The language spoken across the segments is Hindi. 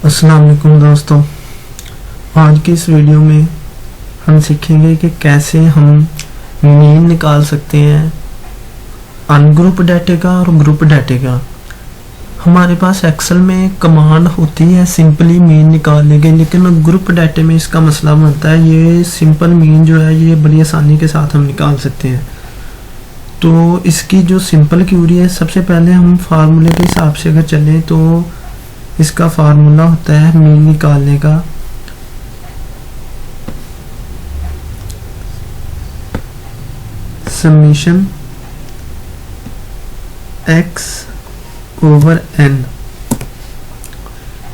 अस्सलाम वालेकुम दोस्तों, आज की इस वीडियो में हम सीखेंगे कि कैसे हम मीन निकाल सकते हैं अनग्रुप डाटे का और ग्रुप डाटे का। हमारे पास एक्सेल में कमांड होती है सिंपली मीन निकालने के, लेकिन ग्रुप डाटे में इसका मसला बनता है। ये सिंपल मीन जो है ये बड़ी आसानी के साथ हम निकाल सकते हैं। तो इसकी जो सिंपल क्यूरी है, सबसे पहले हम फार्मूले के हिसाब से अगर चलें तो इसका फार्मूला होता है मीन निकालने का समीशन x ओवर n।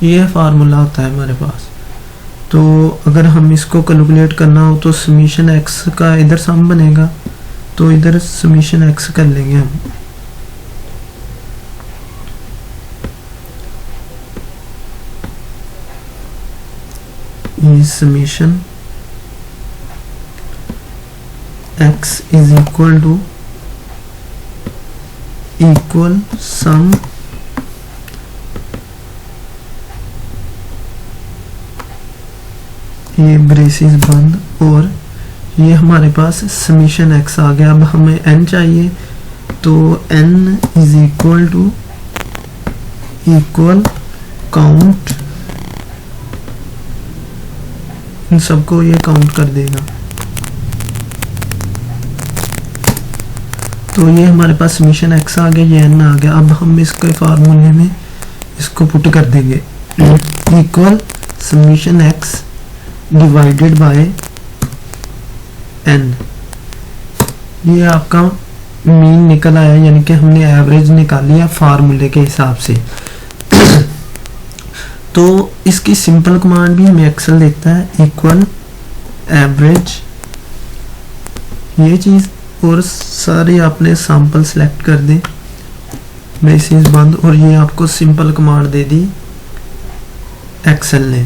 ये फार्मूला होता है हमारे पास। तो अगर हम इसको कैलकुलेट करना हो तो समीशन x का इधर सम बनेगा, तो इधर समीशन x कर लेंगे हम। ये summation x is equal to equal sum ये ब्रेसेस बंद, और ये हमारे पास समीशन x आ गया। अब हमें n चाहिए, तो n is equal to equal count, इन सबको ये काउंट कर देगा। तो ये हमारे पास समीशन x आ गया, ये n आ गया। अब हम इसके फार्मूले में इसको पुट कर देंगे, equal summation x divided by n। ये आपका मीन निकल आया, यानी कि हमने एवरेज निकाली है फार्मूले के हिसाब से। तो इसकी सिंपल कमांड भी हमें एक्सेल देता है, इक्वल एवरेज, ये चीज़, और सारे आपने सैंपल सेलेक्ट कर दें, ब्रेसेस बंद, और ये आपको सिंपल कमांड दे दी एक्सेल ने।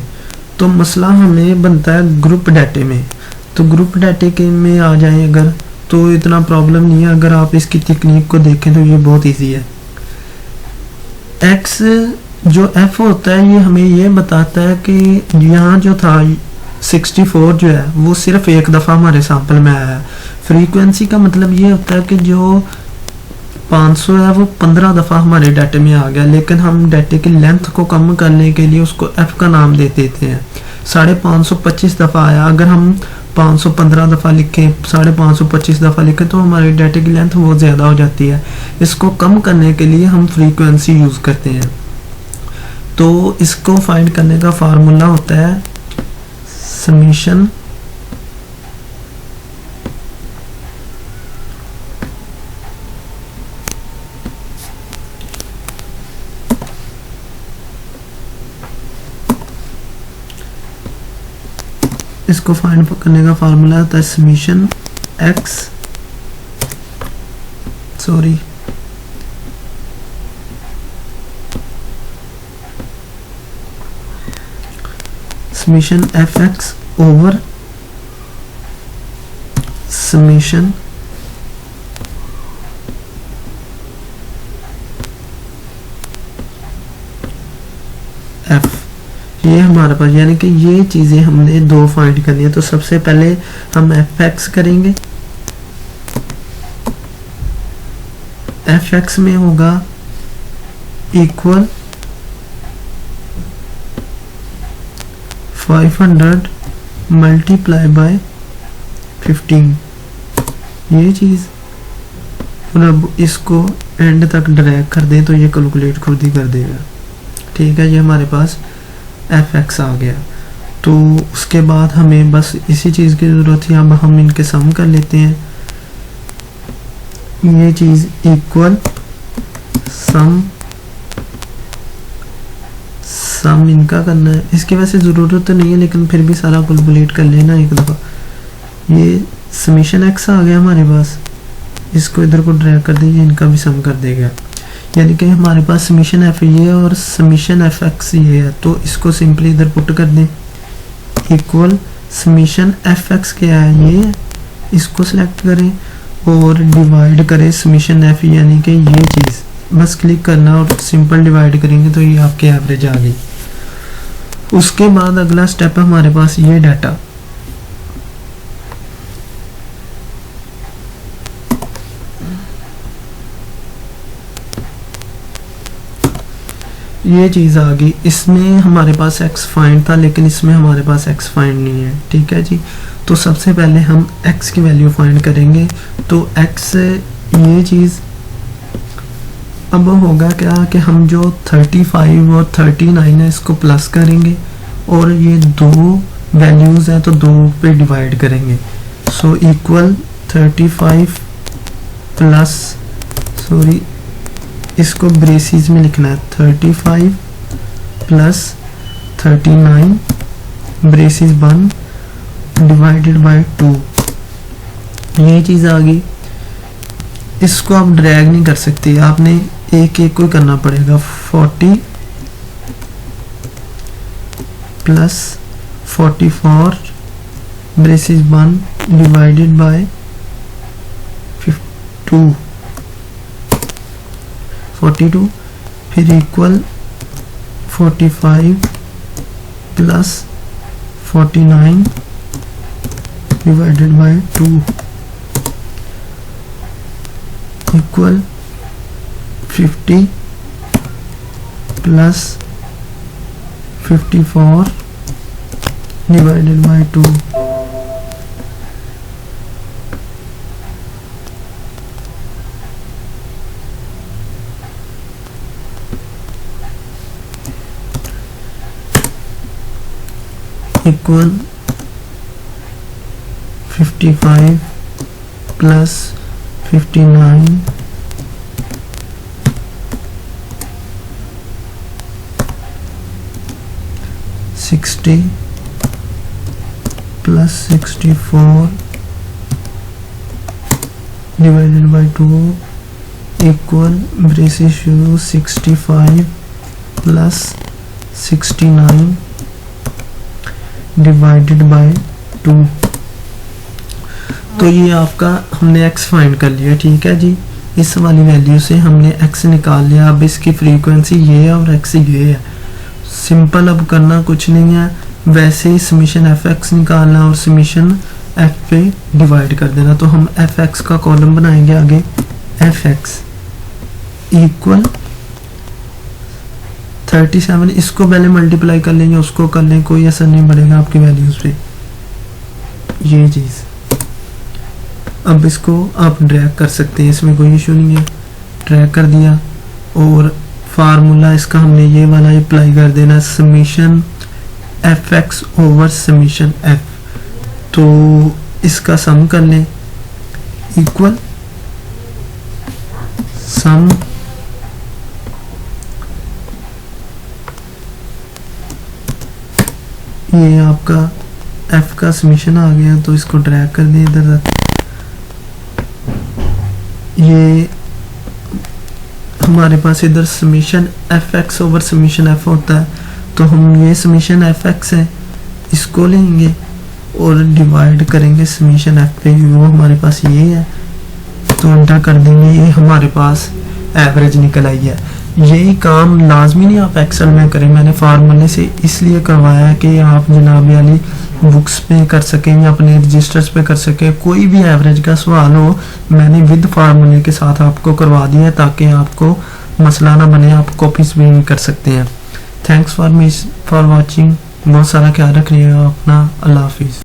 तो मसला हमें बनता है ग्रुप डाटे में। तो ग्रुप डाटे के में आ जाए अगर, तो इतना प्रॉब्लम नहीं है। अगर आप इसकी तकनीक को देखें तो ये बहुत इजी है। एक्स जो f होता है ये हमें ये बताता है कि यहाँ जो था 64 जो है वो सिर्फ एक दफ़ा हमारे सैंपल में आया है। फ्रीक्वेंसी का मतलब ये होता है कि जो 500 है वो 15 दफ़ा हमारे डाटे में आ गया, लेकिन हम डाटे की लेंथ को कम करने के लिए उसको f का नाम दे देते हैं। 550 25 दफ़ा आया, अगर हम 515 दफ़ा लिखें, 550 25 दफ़ा लिखें तो हमारे डाटे की लेंथ बहुत ज़्यादा हो जाती है। इसको कम करने के लिए हम फ्रीक्वेंसी यूज़ करते हैं। तो इसको फाइंड करने का फार्मूला होता है समीशन इसको फाइंड करने का फार्मूला होता है summation x, sorry summation fx over summation f। ये हमारे पास, यानी कि ये चीजें हमने दो फाइंड करनी है। तो सबसे पहले हम fx करेंगे, fx में होगा इक्वल 500 मल्टीप्लाई बाय 15, ये चीज़। और अब इसको एंड तक ड्रैग कर दें तो ये कैलकुलेट खुद ही कर देगा। ठीक है, ये हमारे पास fx आ गया। तो उसके बाद हमें बस इसी चीज़ की ज़रूरत है। अब हम इनके सम कर लेते हैं, ये चीज़ इक्वल सम इनका करना है। इसकी वैसे ज़रूरत तो नहीं है, लेकिन फिर भी सारा कैलकुलेट कर लेना एक दफ़ा। ये समीशन x आ गया हमारे पास, इसको इधर को ड्रैग कर दीजिए, इनका भी सम कर देगा। यानी कि हमारे पास समीशन f ये है और समीशन fx ये है। तो इसको सिंपली इधर पुट कर दें, इक्वल समीशन fx क्या है ये, इसको सिलेक्ट करें और डिवाइड करें समीशन f, यानी कि ये चीज़ बस क्लिक करना और सिंपल डिवाइड करेंगे तो ये आपके एवरेज आ गई। उसके बाद अगला स्टेप है हमारे पास ये डाटा। ये चीज़ आ गई, इसमें हमारे पास एक्स फाइंड था लेकिन इसमें हमारे पास एक्स फाइंड नहीं है। ठीक है जी, तो सबसे पहले हम एक्स की वैल्यू फाइंड करेंगे। तो एक्स ये चीज़ अब होगा क्या कि हम जो 35 और 39 है इसको प्लस करेंगे और ये दो वैल्यूज़ हैं तो दो पे डिवाइड करेंगे। सो इक्वल 35 प्लस सॉरी इसको ब्रेसिस में लिखना है 35 प्लस 39 ब्रेसिस 1 डिवाइडेड बाय 2। ये चीज़ आ गई। इसको आप ड्रैग नहीं कर सकते, आपने एक एक को करना पड़ेगा। 40 प्लस 44 ब्रेसिस 1 डिवाइडेड बाय 2 42 फिर equal 45 plus 49 divided by 2 equal 50 plus 54 divided by 2। Equal 55 plus 59 60 plus 64 divided by 2 equal braces शुरू 65 प्लस 69 डिवाइडेड बाय 2। तो ये आपका हमने x फाइंड कर लिया। ठीक है जी, इस वाली वैल्यू से हमने x निकाल लिया। अब इसकी फ्रीक्वेंसी ये है और x ये है। सिंपल, अब करना कुछ नहीं है, वैसे ही समीशन fx निकालना और समीशन f पे डिवाइड कर देना। तो हम fx का कॉलम बनाएंगे आगे, fx इक्वल 37। इसको पहले मल्टीप्लाई कर लेंगे, उसको कर लें, कोई असर नहीं पड़ेगा आपकी वैल्यूज पे। ये चीज़ अब इसको आप ड्रैग कर सकते हैं, इसमें कोई इशू नहीं है। ड्रैग कर दिया और फार्मूला इसका हमने ये वाला अप्लाई कर देना, summation fx over summation f। तो इसका सम कर लें इक्वल सम ये आपका f का समीशन आ गया। तो इसको ड्रैग कर दें इधर तक। ये हमारे पास इधर summation fx over summation f होता है, तो हम ये समीशन fx है इसको लेंगे और डिवाइड करेंगे समीशन f पे, वो हमारे पास ये है। तो उल्टा कर देंगे, ये हमारे पास एवरेज निकल आई है। यही काम लाजमी नहीं आप एक्सेल में करें, मैंने फार्मूले से इसलिए करवाया है कि आप जनाब वाली बुक्स पे कर सकें या अपने रजिस्टर्स पे कर सकें। कोई भी एवरेज का सवाल हो मैंने विद फार्मूले के साथ आपको करवा दिया है ताकि आपको मसला ना बने, आप कॉपीज भी कर सकते हैं। Thanks for watching. बहुत सारा ख्याल रखिएगा अपना। अल्लाह हाफिज़।